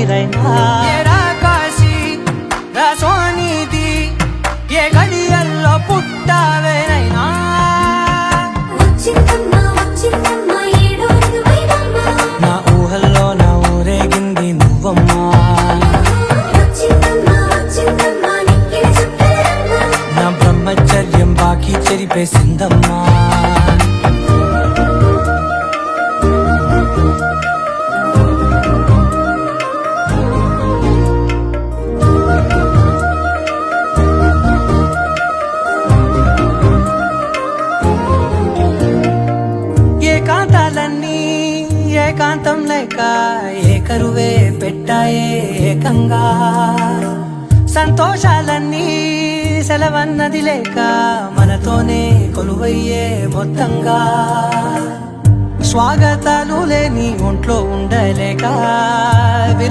వేరైనా కాశీ రసోనిది ఏ గడియల్లో పుట్టావేరైనా నా ఊహల్లో నా ఊరేగింది నువ్వమ్మా నా బ్రహ్మచర్యం బాకీ చెరిపేసిందమ్మా ఏకాంతాలన్నీ ఏకాంతం లేక ఏకరువే పెట్టాయే ఏకంగా సంతోషాలన్నీ సెలవన్నది లేక మనతోనే కొలువయ్యే మొత్తంగా స్వాగతాలు లేని ఒంట్లో ఉండలేక